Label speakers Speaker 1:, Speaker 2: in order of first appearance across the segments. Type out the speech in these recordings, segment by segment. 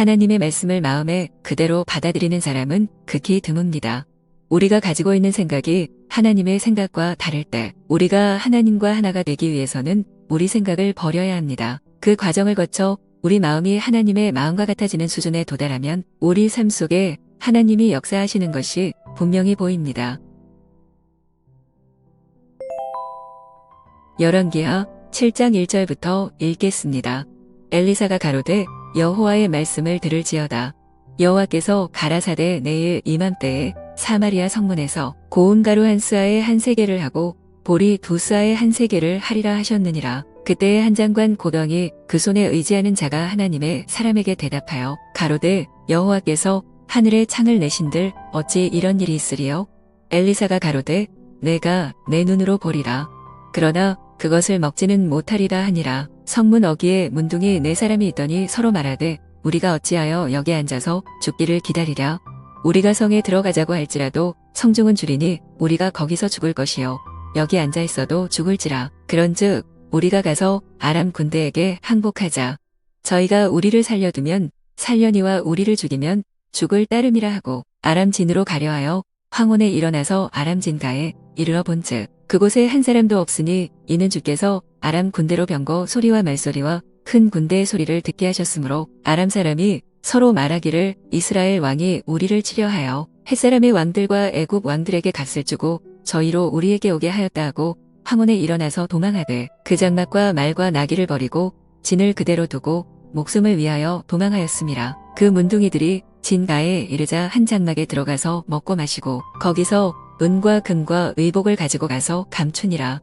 Speaker 1: 하나님의 말씀을 마음에 그대로 받아들이는 사람은 극히 드뭅니다. 우리가 가지고 있는 생각이 하나님의 생각과 다를 때 우리가 하나님과 하나가 되기 위해서는 우리 생각을 버려야 합니다. 그 과정을 거쳐 우리 마음이 하나님의 마음과 같아지는 수준에 도달하면 우리 삶 속에 하나님이 역사하시는 것이 분명히 보입니다. 열왕기하 7장 1절부터 읽겠습니다. 엘리사가 가로되 여호와의 말씀을 들을지어다. 여호와께서 가라사대 내일 이맘때에 사마리아 성문에서 고운 가루 한 스아에 한 세개를 하고 보리 두 스아에 한 세개를 하리라 하셨느니라. 그때에 한 장관 고병이 그 손에 의지하는 자가 하나님의 사람에게 대답하여 가로되 여호와께서 하늘에 창을 내신들 어찌 이런 일이 있으리요? 엘리사가 가로되 내가 내 눈으로 보리라. 그러나 그것을 먹지는 못하리라 하니라. 성문 어귀에 문둥이 4사람이 있더니 서로 말하되 우리가 어찌하여 여기 앉아서 죽기를 기다리랴. 우리가 성에 들어가자고 할지라도 성중은 주리니 우리가 거기서 죽을 것이요 여기 앉아 있어도 죽을지라. 그런즉 우리가 가서 아람 군대에게 항복하자. 저희가 우리를 살려두면 살려니와 우리를 죽이면 죽을 따름이라 하고 아람 진으로 가려 하여 황혼에 일어나서 아람 진가에 이르러 본즉 그곳에 한 사람도 없으니 이는 주께서 아람 군대로 병거 소리와 말소리와 큰 군대의 소리를 듣게 하셨으므로 아람 사람이 서로 말하기를 이스라엘 왕이 우리를 치려 하여 햇사람의 왕들과 애굽 왕들에게 값을 주고 저희로 우리에게 오게 하였다 하고 황혼에 일어나서 도망하되 그 장막과 말과 나귀를 버리고 진을 그대로 두고 목숨을 위하여 도망하였음이라. 그 문둥이들이 진가에 이르자 한 장막에 들어가서 먹고 마시고 거기서 은과 금과 의복을 가지고 가서 감추니라.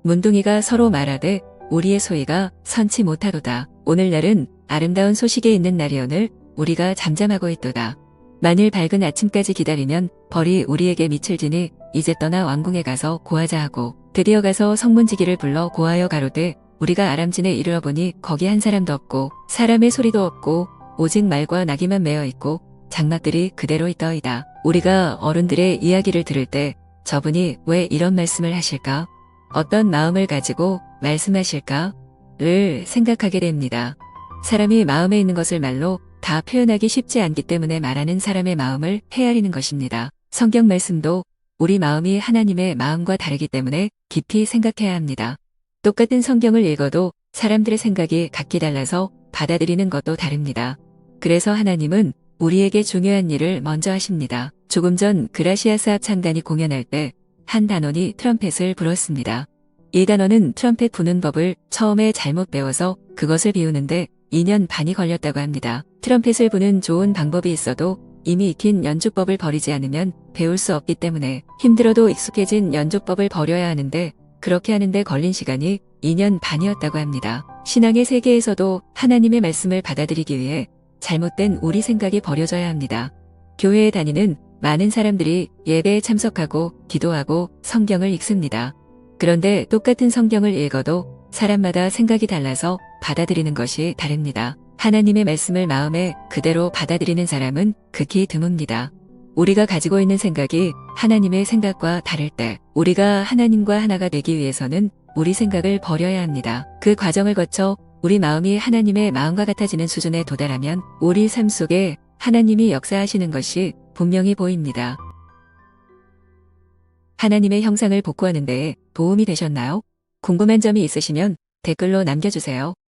Speaker 1: 문둥이가 서로 말하되 우리의 소위가 선치 못하도다. 오늘날은 아름다운 소식에 있는 날이오늘 우리가 잠잠하고 있도다. 만일 밝은 아침까지 기다리면 벌이 우리에게 미칠 지니 이제 떠나 왕궁에 가서 고하자 하고 드디어 가서 성문지기를 불러 고하여 가로되 우리가 아람진에 이르러 보니 거기 한 사람도 없고 사람의 소리도 없고 오직 말과 나귀만 매어 있고 장막들이 그대로 있더이다. 우리가 어른들의 이야기를 들을 때 저분이 왜 이런 말씀을 하실까? 어떤 마음을 가지고 말씀하실까?를 생각하게 됩니다. 사람이 마음에 있는 것을 말로 다 표현하기 쉽지 않기 때문에 말하는 사람의 마음을 헤아리는 것입니다. 성경 말씀도 우리 마음이 하나님의 마음과 다르기 때문에 깊이 생각해야 합니다. 똑같은 성경을 읽어도 사람들의 생각이 각기 달라서 받아들이는 것도 다릅니다. 그래서 하나님은 우리에게 중요한 일을 먼저 하십니다. 조금 전 그라시아 사업 창단이 공연할 때 한 단원이 트럼펫을 불었습니다. 이 단원은 트럼펫 부는 법을 처음에 잘못 배워서 그것을 비우는데 2년 반이 걸렸다고 합니다. 트럼펫을 부는 좋은 방법이 있어도 이미 익힌 연주법을 버리지 않으면 배울 수 없기 때문에 힘들어도 익숙해진 연주법을 버려야 하는데 그렇게 하는데 걸린 시간이 2년 반이었다고 합니다. 신앙의 세계에서도 하나님의 말씀을 받아들이기 위해 잘못된 우리 생각이 버려져야 합니다. 교회에 다니는 많은 사람들이 예배에 참석하고 기도하고 성경을 읽습니다. 그런데 똑같은 성경을 읽어도 사람마다 생각이 달라서 받아들이는 것이 다릅니다. 하나님의 말씀을 마음에 그대로 받아들이는 사람은 극히 드뭅니다. 우리가 가지고 있는 생각이 하나님의 생각과 다를 때 우리가 하나님과 하나가 되기 위해서는 우리 생각을 버려야 합니다. 그 과정을 거쳐 우리 마음이 하나님의 마음과 같아지는 수준에 도달하면 우리 삶 속에 하나님이 역사하시는 것이 분명히 보입니다. 하나님의 형상을 복구하는 데에 도움이 되셨나요? 궁금한 점이 있으시면 댓글로 남겨주세요.